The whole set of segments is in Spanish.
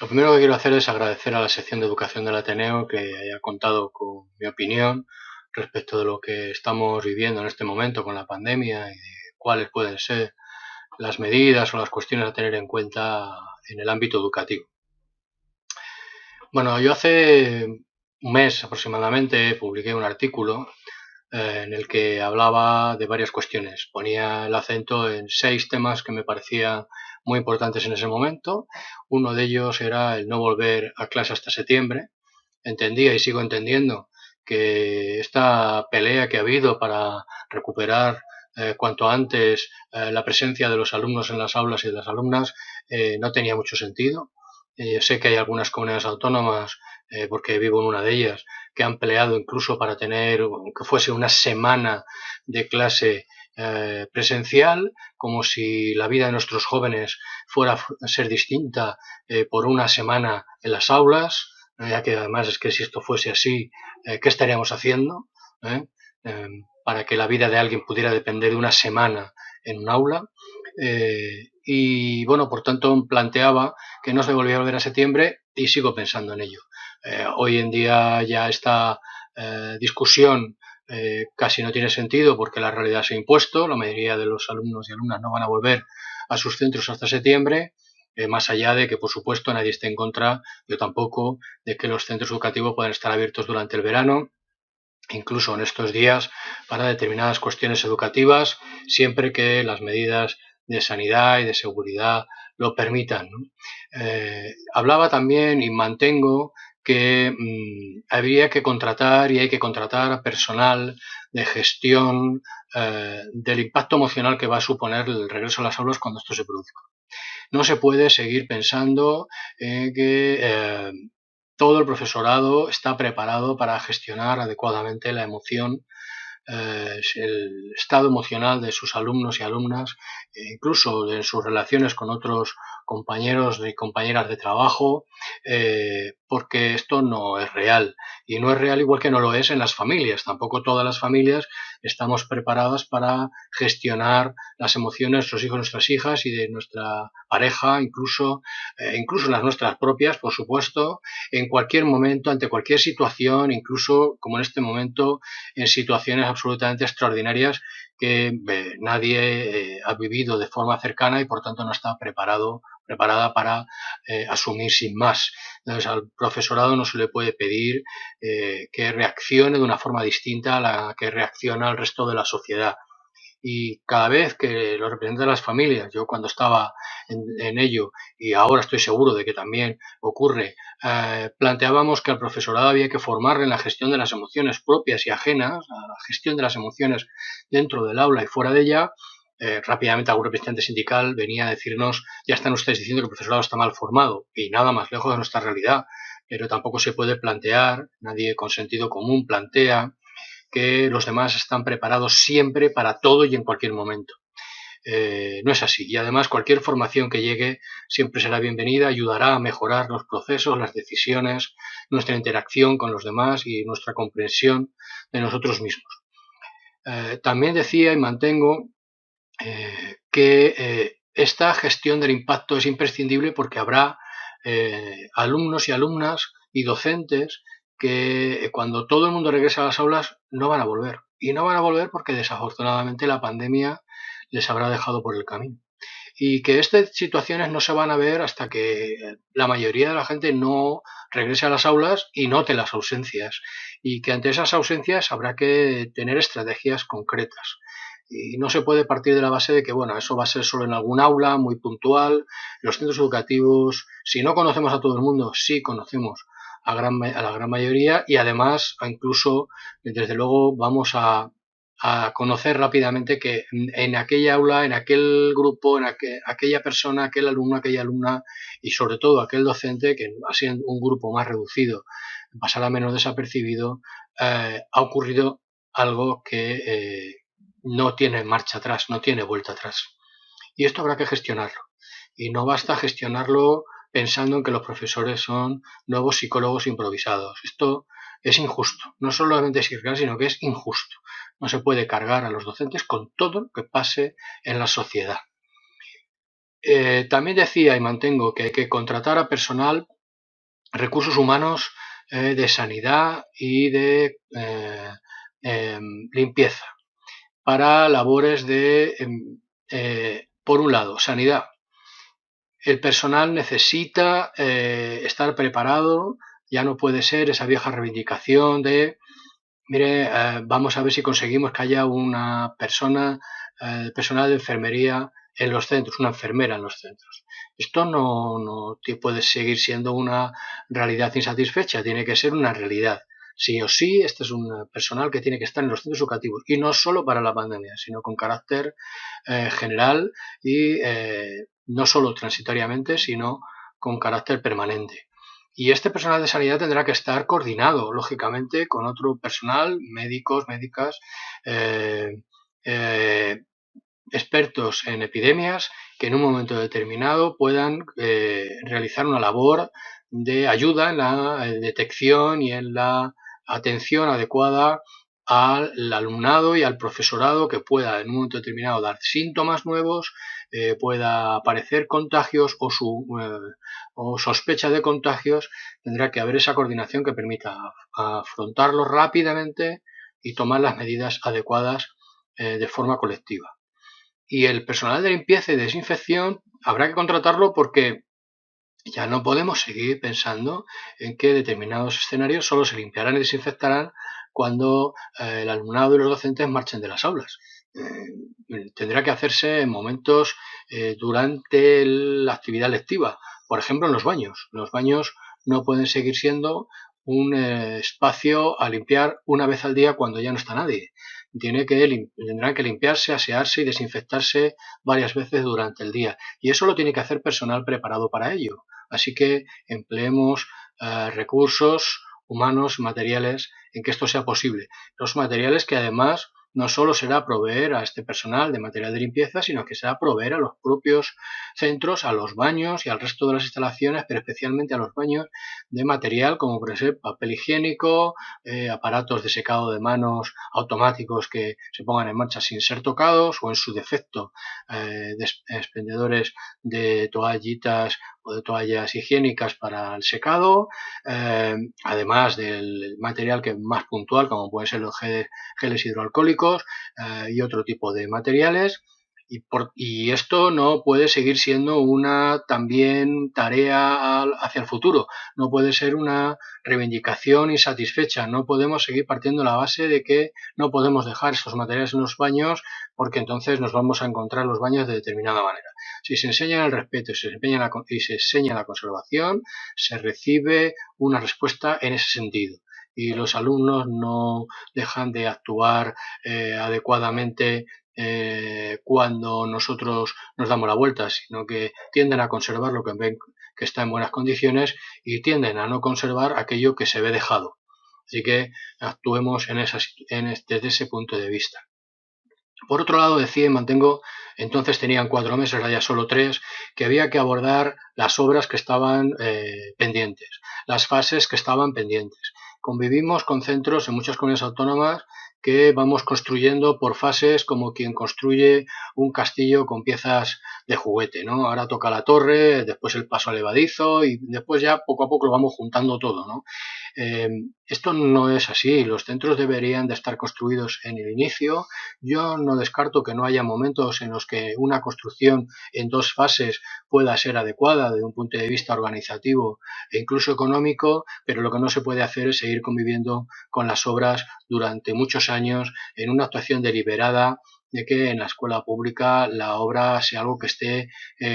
Lo primero que quiero hacer es agradecer a la sección de educación del Ateneo que haya contado con mi opinión respecto de lo que estamos viviendo en este momento con la pandemia y de cuáles pueden ser las medidas o las cuestiones a tener en cuenta en el ámbito educativo. Bueno, yo hace un mes aproximadamente publiqué un artículo en el que hablaba de varias cuestiones. Ponía el acento en 6 temas que me parecían muy importantes en ese momento. Uno de ellos era el no volver a clase hasta septiembre. Entendía y sigo entendiendo que esta pelea que ha habido para recuperar cuanto antes la presencia de los alumnos en las aulas y de las alumnas no tenía mucho sentido. Sé que hay algunas comunidades autónomas, porque vivo en una de ellas, que han peleado incluso para tener, que fuese una semana de clase presencial, como si la vida de nuestros jóvenes fuera a ser distinta por una semana en las aulas, ya que además es que si esto fuese así, ¿qué estaríamos haciendo? ¿Eh? Eh, para que la vida de alguien pudiera depender de una semana en un aula. Y bueno, por tanto, planteaba que no se volvía a volver a septiembre y sigo pensando en ello. Hoy en día ya esta discusión casi no tiene sentido porque la realidad se ha impuesto. La mayoría de los alumnos y alumnas no van a volver a sus centros hasta septiembre, más allá de que, por supuesto, nadie esté en contra, yo tampoco, de que los centros educativos puedan estar abiertos durante el verano, incluso en estos días, para determinadas cuestiones educativas, siempre que las medidas de sanidad y de seguridad lo permitan, ¿no? Hablaba también y mantengo que habría que contratar y hay que contratar a personal de gestión del impacto emocional que va a suponer el regreso a las aulas cuando esto se produzca. No se puede seguir pensando que todo el profesorado está preparado para gestionar adecuadamente la emoción, el estado emocional de sus alumnos y alumnas, incluso en sus relaciones con otros compañeros y compañeras de trabajo, porque esto no es real. Y no es real igual que no lo es en las familias. Tampoco todas las familias estamos preparadas para gestionar las emociones de nuestros hijos, nuestras hijas y de nuestra pareja, incluso las nuestras propias, por supuesto, en cualquier momento, ante cualquier situación, incluso como en este momento, en situaciones absolutamente extraordinarias que nadie ha vivido de forma cercana y por tanto no está preparada para asumir sin más. Entonces al profesorado no se le puede pedir que reaccione de una forma distinta a la que reacciona el resto de la sociedad. Y cada vez que los representantes de las familias, yo cuando estaba en ello y ahora estoy seguro de que también ocurre, planteábamos que al profesorado había que formarle en la gestión de las emociones propias y ajenas, a la gestión de las emociones dentro del aula y fuera de ella. Rápidamente algún representante sindical venía a decirnos: ya están ustedes diciendo que el profesorado está mal formado, y nada más lejos de nuestra realidad. Pero tampoco se puede plantear, nadie con sentido común plantea que los demás están preparados siempre para todo y en cualquier momento. No es así. Y además cualquier formación que llegue siempre será bienvenida, ayudará a mejorar los procesos, las decisiones, nuestra interacción con los demás y nuestra comprensión de nosotros mismos. También decía y mantengo que esta gestión del impacto es imprescindible porque habrá alumnos y alumnas y docentes que cuando todo el mundo regrese a las aulas no van a volver. Y no van a volver porque desafortunadamente la pandemia les habrá dejado por el camino. Y que estas situaciones no se van a ver hasta que la mayoría de la gente no regrese a las aulas y note las ausencias. Y que ante esas ausencias habrá que tener estrategias concretas. Y no se puede partir de la base de que, bueno, eso va a ser solo en algún aula, muy puntual. Los centros educativos, si no conocemos a todo el mundo, sí conocemos a la gran mayoría y además incluso, desde luego, vamos a conocer rápidamente que en aquella aula, en aquel grupo, aquella persona, aquel alumno, aquella alumna y sobre todo aquel docente, que ha sido un grupo más reducido, pasará menos desapercibido, ha ocurrido algo que no tiene marcha atrás, no tiene vuelta atrás. Y esto habrá que gestionarlo. Y no basta gestionarlo pensando en que los profesores son nuevos psicólogos improvisados. Esto es injusto. No solamente es irreal, sino que es injusto. No se puede cargar a los docentes con todo lo que pase en la sociedad. También decía y mantengo que hay que contratar a personal, recursos humanos de sanidad y de limpieza para labores de, por un lado, sanidad. El personal necesita estar preparado, ya no puede ser esa vieja reivindicación de, mire, vamos a ver si conseguimos que haya una persona, personal de enfermería en los centros, una enfermera en los centros. Esto no puede seguir siendo una realidad insatisfecha, tiene que ser una realidad. Sí o sí, este es un personal que tiene que estar en los centros educativos y no solo para la pandemia, sino con carácter general y no solo transitoriamente, sino con carácter permanente. Y este personal de sanidad tendrá que estar coordinado, lógicamente, con otro personal, médicos, médicas, eh, eh, expertos en epidemias, que en un momento determinado puedan realizar una labor de ayuda en la detección y en la atención adecuada al alumnado y al profesorado que pueda en un momento determinado dar síntomas nuevos, pueda aparecer contagios o sospecha de contagios. Tendrá que haber esa coordinación que permita afrontarlo rápidamente y tomar las medidas adecuadas de forma colectiva. Y el personal de limpieza y desinfección habrá que contratarlo porque ya no podemos seguir pensando en que determinados escenarios solo se limpiarán y desinfectarán cuando el alumnado y los docentes marchen de las aulas. Tendrá que hacerse en momentos durante la actividad lectiva, por ejemplo en los baños. Los baños no pueden seguir siendo un espacio a limpiar una vez al día cuando ya no está nadie. Tendrán que limpiarse, asearse y desinfectarse varias veces durante el día. Y eso lo tiene que hacer personal preparado para ello. Así que empleemos recursos humanos, materiales, en que esto sea posible. Los materiales que además no solo será proveer a este personal de material de limpieza, sino que será proveer a los propios centros, a los baños y al resto de las instalaciones, pero especialmente a los baños, de material como por ejemplo papel higiénico, aparatos de secado de manos automáticos que se pongan en marcha sin ser tocados o en su defecto expendedores de toallitas o de toallas higiénicas para el secado, además del material que más puntual como pueden ser los geles hidroalcohólicos y otro tipo de materiales. Y esto no puede seguir siendo una también tarea hacia el futuro, no puede ser una reivindicación insatisfecha, no podemos seguir partiendo de la base de que no podemos dejar estos materiales en los baños porque entonces nos vamos a encontrar los baños de determinada manera. Si se enseña el respeto y se enseña la conservación, se recibe una respuesta en ese sentido y los alumnos no dejan de actuar adecuadamente cuando nosotros nos damos la vuelta, sino que tienden a conservar lo que ven que está en buenas condiciones y tienden a no conservar aquello que se ve dejado. Así que actuemos desde ese punto de vista. Por otro lado, decía y mantengo, entonces tenían 4 meses, ahora ya solo 3, que había que abordar las obras que estaban pendientes, las fases que estaban pendientes. Convivimos con centros en muchas comunidades autónomas que vamos construyendo por fases como quien construye un castillo con piezas de juguete, ¿no? Ahora toca la torre, después el paso al levadizo y después ya poco a poco lo vamos juntando todo, ¿no? Esto no es así, los centros deberían de estar construidos en el inicio. Yo no descarto que no haya momentos en los que una construcción en 2 fases pueda ser adecuada desde un punto de vista organizativo e incluso económico, pero lo que no se puede hacer es seguir conviviendo con las obras durante muchos años en una actuación deliberada de que en la escuela pública la obra sea algo que esté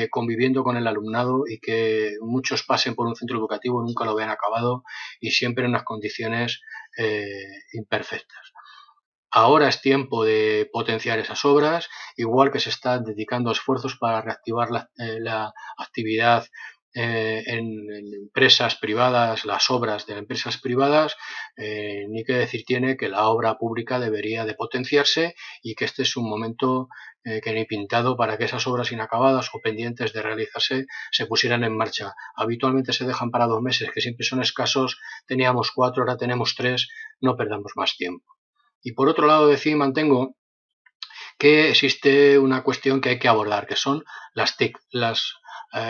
conviviendo con el alumnado y que muchos pasen por un centro educativo y nunca lo vean acabado y siempre en unas condiciones imperfectas. Ahora es tiempo de potenciar esas obras, igual que se están dedicando esfuerzos para reactivar la actividad en empresas privadas, las obras de empresas privadas, ni que decir tiene que la obra pública debería de potenciarse y que este es un momento que ni pintado para que esas obras inacabadas o pendientes de realizarse se pusieran en marcha. Habitualmente se dejan para 2 meses, que siempre son escasos, teníamos 4, ahora tenemos 3, no perdamos más tiempo. Y por otro lado decía y mantengo que existe una cuestión que hay que abordar, que son las TIC,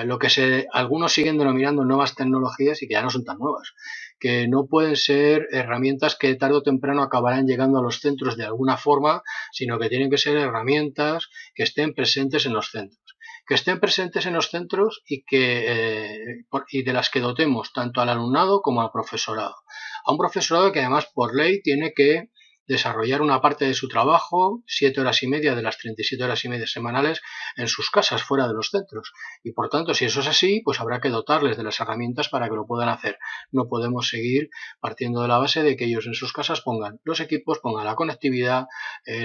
lo que algunos siguen denominando nuevas tecnologías y que ya no son tan nuevas, que no pueden ser herramientas que tarde o temprano acabarán llegando a los centros de alguna forma, sino que tienen que ser herramientas que estén presentes en los centros. Que estén presentes en los centros y de las que dotemos tanto al alumnado como al profesorado. A un profesorado que además por ley tiene que desarrollar una parte de su trabajo, 7 horas y media de las 37 horas y media semanales, en sus casas, fuera de los centros. Y por tanto, si eso es así, pues habrá que dotarles de las herramientas para que lo puedan hacer. No podemos seguir partiendo de la base de que ellos en sus casas pongan los equipos, pongan la conectividad,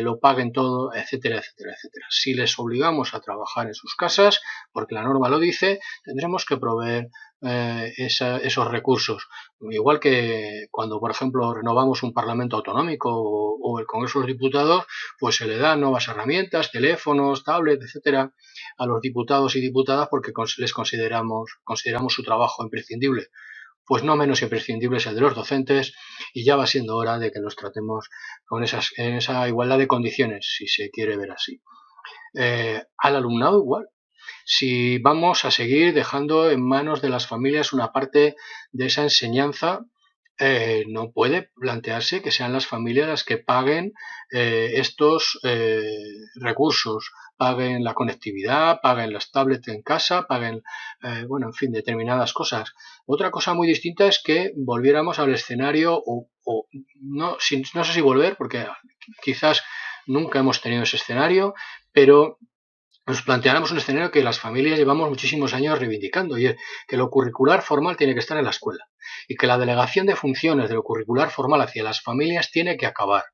lo paguen todo, etcétera, etcétera, etcétera. Si les obligamos a trabajar en sus casas, porque la norma lo dice, tendremos que proveer esos recursos. Igual que cuando, por ejemplo, renovamos un Parlamento autonómico o el Congreso de los Diputados, pues se le dan nuevas herramientas, teléfonos, tablets, etcétera, a los diputados y diputadas porque les consideramos su trabajo imprescindible. Pues no menos imprescindible es el de los docentes y ya va siendo hora de que los tratemos en esa igualdad de condiciones, si se quiere ver así. Al alumnado igual. Si vamos a seguir dejando en manos de las familias una parte de esa enseñanza, no puede plantearse que sean las familias las que paguen estos recursos, paguen la conectividad, paguen las tablets en casa, paguen, bueno, en fin, determinadas cosas. Otra cosa muy distinta es que volviéramos al escenario no sé si volver, porque quizás nunca hemos tenido ese escenario, pero nos planteáramos un escenario que las familias llevamos muchísimos años reivindicando, y es que lo curricular formal tiene que estar en la escuela y que la delegación de funciones de lo curricular formal hacia las familias tiene que acabar,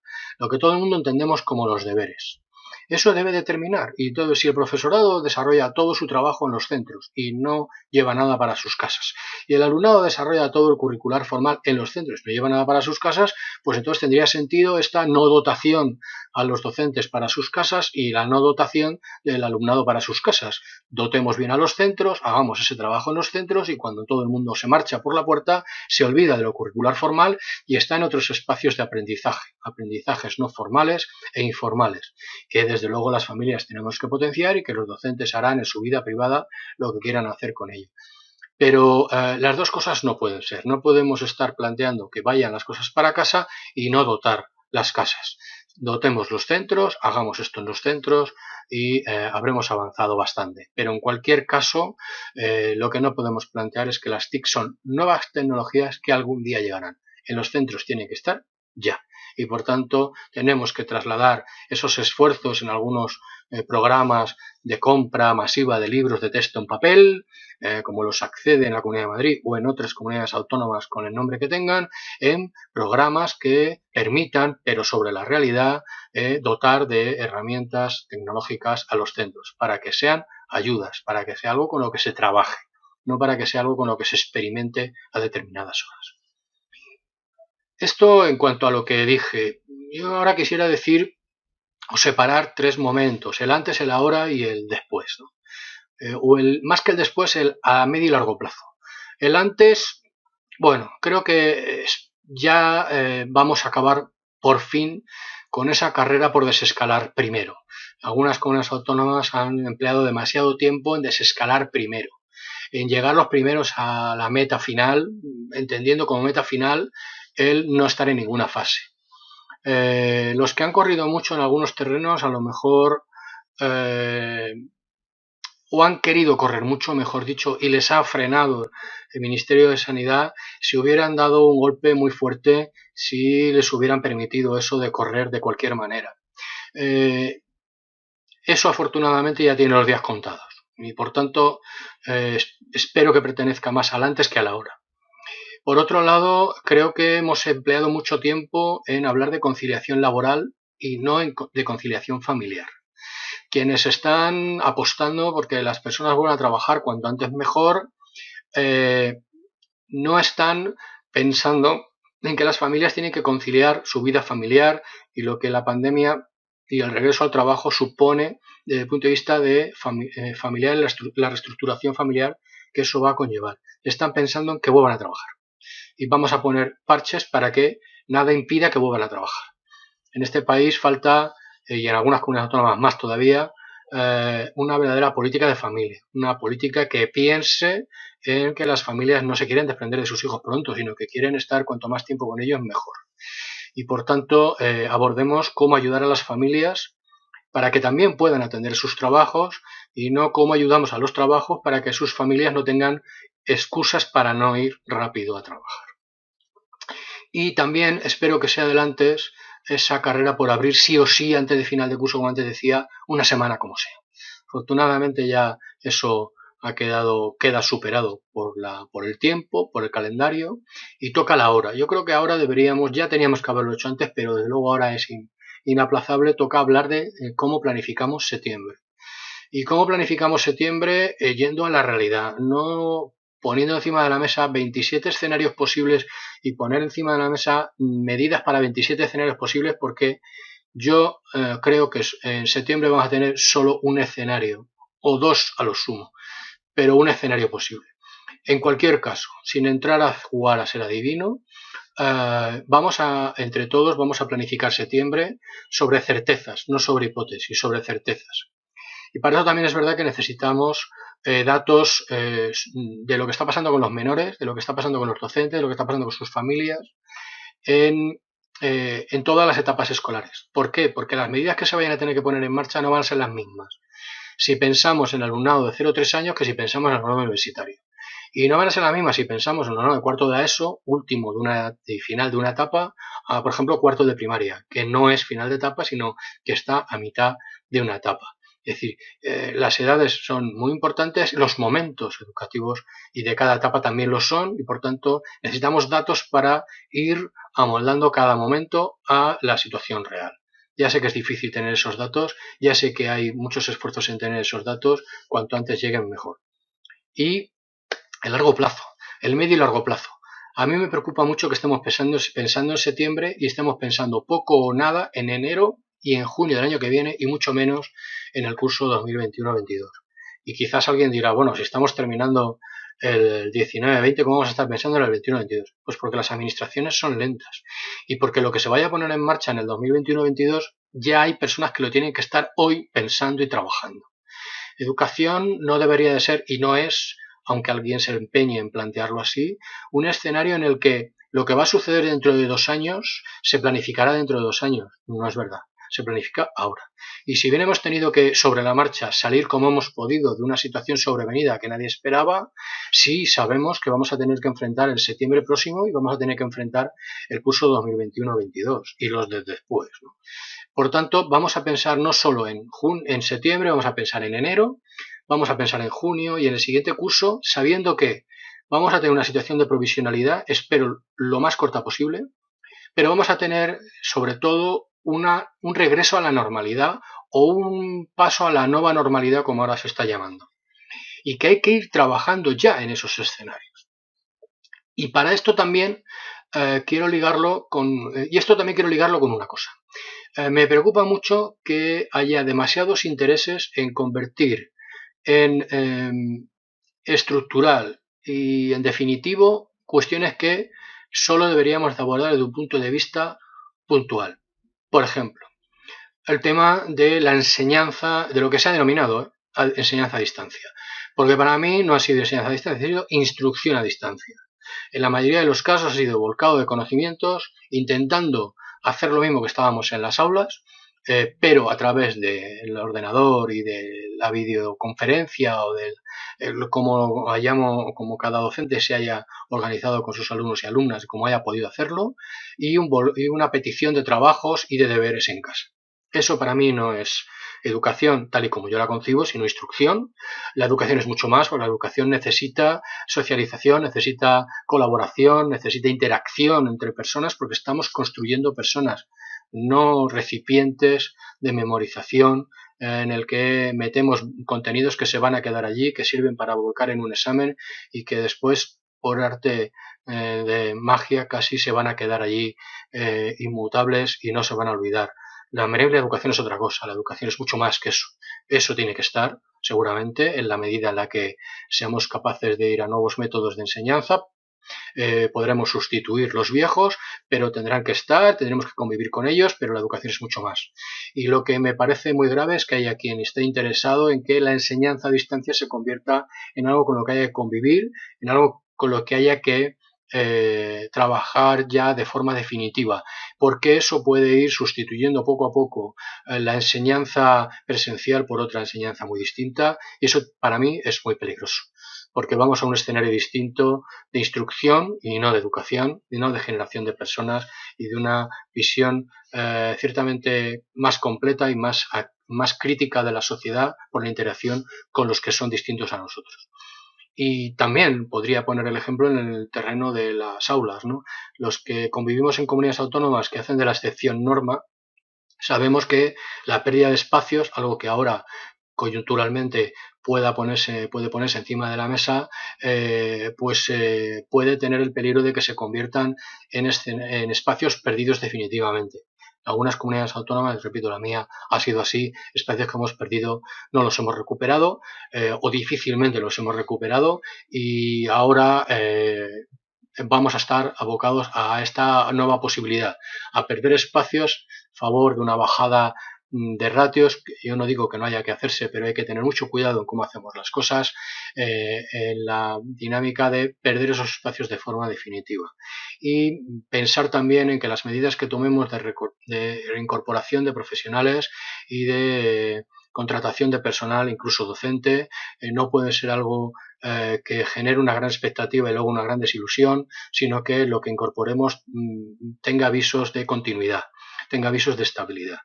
lo que todo el mundo entendemos como los deberes. Eso debe determinar, y entonces si el profesorado desarrolla todo su trabajo en los centros y no lleva nada para sus casas, y el alumnado desarrolla todo el curricular formal en los centros y no lleva nada para sus casas, pues entonces tendría sentido esta no dotación a los docentes para sus casas y la no dotación del alumnado para sus casas. Dotemos bien a los centros, hagamos ese trabajo en los centros y cuando todo el mundo se marcha por la puerta, se olvida de lo curricular formal y está en otros espacios de aprendizaje, aprendizajes no formales e informales, que desde luego las familias tenemos que potenciar y que los docentes harán en su vida privada lo que quieran hacer con ello. Pero las dos cosas no pueden ser. No podemos estar planteando que vayan las cosas para casa y no dotar las casas. Dotemos los centros, hagamos esto en los centros y habremos avanzado bastante. Pero en cualquier caso, lo que no podemos plantear es que las TIC son nuevas tecnologías que algún día llegarán. En los centros tienen que estar ya. Y por tanto, tenemos que trasladar esos esfuerzos en algunos programas de compra masiva de libros de texto en papel, como los accede en la Comunidad de Madrid o en otras comunidades autónomas con el nombre que tengan, en programas que permitan, pero sobre la realidad, dotar de herramientas tecnológicas a los centros, para que sean ayudas, para que sea algo con lo que se trabaje, no para que sea algo con lo que se experimente a determinadas horas. Esto en cuanto a lo que dije. Yo ahora quisiera decir o separar tres momentos, el antes, el ahora y el después, ¿no? Más que el después, el a medio y largo plazo. El antes, bueno, creo que ya vamos a acabar por fin con esa carrera por desescalar primero. Algunas comunidades autónomas han empleado demasiado tiempo en desescalar primero, en llegar los primeros a la meta final, entendiendo como meta final el no estar en ninguna fase. Los que han corrido mucho en algunos terrenos a lo mejor o han querido correr mucho, mejor dicho, y les ha frenado el Ministerio de Sanidad, si hubieran dado un golpe muy fuerte, si les hubieran permitido eso de correr de cualquier manera. Eso afortunadamente ya tiene los días contados y por tanto espero que pertenezca más al antes que a la hora. Por otro lado, creo que hemos empleado mucho tiempo en hablar de conciliación laboral y no de conciliación familiar. Quienes están apostando porque las personas vuelvan a trabajar cuanto antes mejor, no están pensando en que las familias tienen que conciliar su vida familiar y lo que la pandemia y el regreso al trabajo supone desde el punto de vista de familiar, la reestructuración familiar que eso va a conllevar. Están pensando en que vuelvan a trabajar y vamos a poner parches para que nada impida que vuelvan a trabajar. En este país falta y en algunas comunidades autónomas más todavía, una verdadera política de familia, una política que piense en que las familias no se quieren desprender de sus hijos pronto, sino que quieren estar cuanto más tiempo con ellos mejor. Y por tanto, abordemos cómo ayudar a las familias para que también puedan atender sus trabajos y no cómo ayudamos a los trabajos para que sus familias no tengan excusas para no ir rápido a trabajar. Y también espero que se adelante esa carrera por abrir sí o sí antes de final de curso, como antes decía, una semana como sea. Afortunadamente ya eso queda superado por el tiempo, por el calendario y toca la hora. Yo creo que ahora ya teníamos que haberlo hecho antes, pero desde luego ahora es inaplazable, toca hablar de cómo planificamos septiembre. ¿Y cómo planificamos septiembre? Yendo a la realidad, no poniendo encima de la mesa 27 escenarios posibles y poner encima de la mesa medidas para 27 escenarios posibles, porque yo creo que en septiembre vamos a tener solo un escenario, o dos a lo sumo, pero un escenario posible. En cualquier caso, sin entrar a jugar a ser adivino, entre todos vamos a planificar septiembre sobre certezas, no sobre hipótesis, sobre certezas. Y para eso también es verdad que necesitamos datos de lo que está pasando con los menores, de lo que está pasando con los docentes, de lo que está pasando con sus familias en todas las etapas escolares. ¿Por qué? Porque las medidas que se vayan a tener que poner en marcha no van a ser las mismas si pensamos en el alumnado de 0 a 3 años que si pensamos en el alumnado universitario. Y no van a ser las mismas si pensamos en el alumnado de cuarto de ESO, último de final de una etapa, a, por ejemplo, cuarto de primaria, que no es final de etapa, sino que está a mitad de una etapa. Es decir, las edades son muy importantes, los momentos educativos y de cada etapa también lo son, y por tanto necesitamos datos para ir amoldando cada momento a la situación real. Ya sé que es difícil tener esos datos, ya sé que hay muchos esfuerzos en tener esos datos, cuanto antes lleguen mejor. Y el largo plazo, el medio y largo plazo. A mí me preocupa mucho que estemos pensando en septiembre y estemos pensando poco o nada en enero y en junio del año que viene y mucho menos en el curso 2021-22. Y quizás alguien dirá, bueno, si estamos terminando el 19-20, ¿cómo vamos a estar pensando en el 21-22? Pues porque las administraciones son lentas y porque lo que se vaya a poner en marcha en el 2021-22 ya hay personas que lo tienen que estar hoy pensando y trabajando. Educación no debería de ser y no es, aunque alguien se empeñe en plantearlo así, un escenario en el que lo que va a suceder dentro de 2 años se planificará dentro de 2 años. No es verdad. Se planifica ahora. Y si bien hemos tenido que, sobre la marcha, salir como hemos podido de una situación sobrevenida que nadie esperaba, sí sabemos que vamos a tener que enfrentar el septiembre próximo y vamos a tener que enfrentar el curso 2021-22 y los de después, ¿no? Por tanto, vamos a pensar no solo en septiembre, vamos a pensar en enero, vamos a pensar en junio y en el siguiente curso, sabiendo que vamos a tener una situación de provisionalidad, espero lo más corta posible, pero vamos a tener sobre todo un regreso a la normalidad o un paso a la nueva normalidad, como ahora se está llamando. Y que hay que ir trabajando ya en esos escenarios. Y para esto también quiero ligarlo con una cosa. Me preocupa mucho que haya demasiados intereses en convertir en estructural y, en definitivo, cuestiones que solo deberíamos de abordar desde un punto de vista puntual. Por ejemplo, el tema de la enseñanza, de lo que se ha denominado enseñanza a distancia. Porque para mí no ha sido enseñanza a distancia, ha sido instrucción a distancia. En la mayoría de los casos ha sido volcado de conocimientos, intentando hacer lo mismo que estábamos en las aulas, pero a través del ordenador y de la videoconferencia o como cada docente se haya organizado con sus alumnos y alumnas, como haya podido hacerlo, y una petición de trabajos y de deberes en casa. Eso para mí no es educación tal y como yo la concibo, sino instrucción. La educación es mucho más, porque la educación necesita socialización, necesita colaboración, necesita interacción entre personas, porque estamos construyendo personas, no recipientes de memorización en el que metemos contenidos que se van a quedar allí, que sirven para volcar en un examen y que después, por arte de magia, casi se van a quedar allí inmutables y no se van a olvidar. La educación es otra cosa, la educación es mucho más que eso. Eso tiene que estar, seguramente, en la medida en la que seamos capaces de ir a nuevos métodos de enseñanza. Podremos sustituir los viejos, pero tendrán que estar, tendremos que convivir con ellos, pero la educación es mucho más. Y lo que me parece muy grave es que haya quien esté interesado en que la enseñanza a distancia se convierta en algo con lo que haya que convivir, en algo con lo que haya que trabajar ya de forma definitiva, porque eso puede ir sustituyendo poco a poco la enseñanza presencial por otra enseñanza muy distinta, y eso para mí es muy peligroso, porque vamos a un escenario distinto de instrucción y no de educación, y no de generación de personas y de una visión ciertamente más completa y más crítica de la sociedad por la interacción con los que son distintos a nosotros. Y también podría poner el ejemplo en el terreno de las aulas, ¿no? Los que convivimos en comunidades autónomas que hacen de la excepción norma, sabemos que la pérdida de espacios, algo que ahora coyunturalmente puede ponerse encima de la mesa, puede tener el peligro de que se conviertan en espacios perdidos definitivamente. Algunas comunidades autónomas, repito, la mía ha sido así, espacios que hemos perdido no los hemos recuperado o difícilmente los hemos recuperado, y ahora vamos a estar abocados a esta nueva posibilidad, a perder espacios a favor de una bajada de ratios. Yo no digo que no haya que hacerse, pero hay que tener mucho cuidado en cómo hacemos las cosas, en la dinámica de perder esos espacios de forma definitiva. Y pensar también en que las medidas que tomemos de reincorporación de profesionales y de contratación de personal, incluso docente, no puede ser algo que genere una gran expectativa y luego una gran desilusión, sino que lo que incorporemos tenga avisos de continuidad, tenga avisos de estabilidad.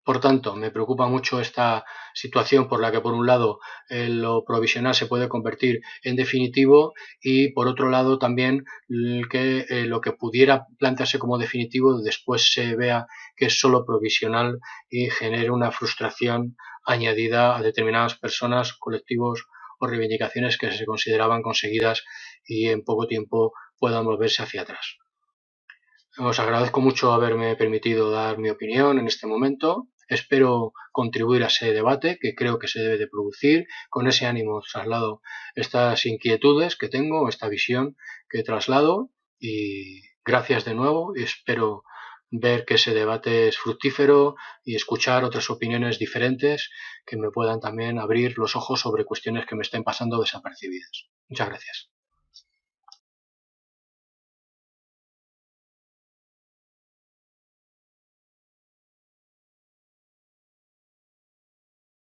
Por tanto, me preocupa mucho esta situación por la que, por un lado, lo provisional se puede convertir en definitivo, y, por otro lado, también que lo que pudiera plantearse como definitivo después se vea que es solo provisional y genere una frustración añadida a determinadas personas, colectivos o reivindicaciones que se consideraban conseguidas y en poco tiempo puedan volverse hacia atrás. Os agradezco mucho haberme permitido dar mi opinión en este momento. Espero contribuir a ese debate que creo que se debe de producir. Con ese ánimo traslado estas inquietudes que tengo, esta visión que traslado, y gracias de nuevo, y espero ver que ese debate es fructífero y escuchar otras opiniones diferentes que me puedan también abrir los ojos sobre cuestiones que me estén pasando desapercibidas. Muchas gracias.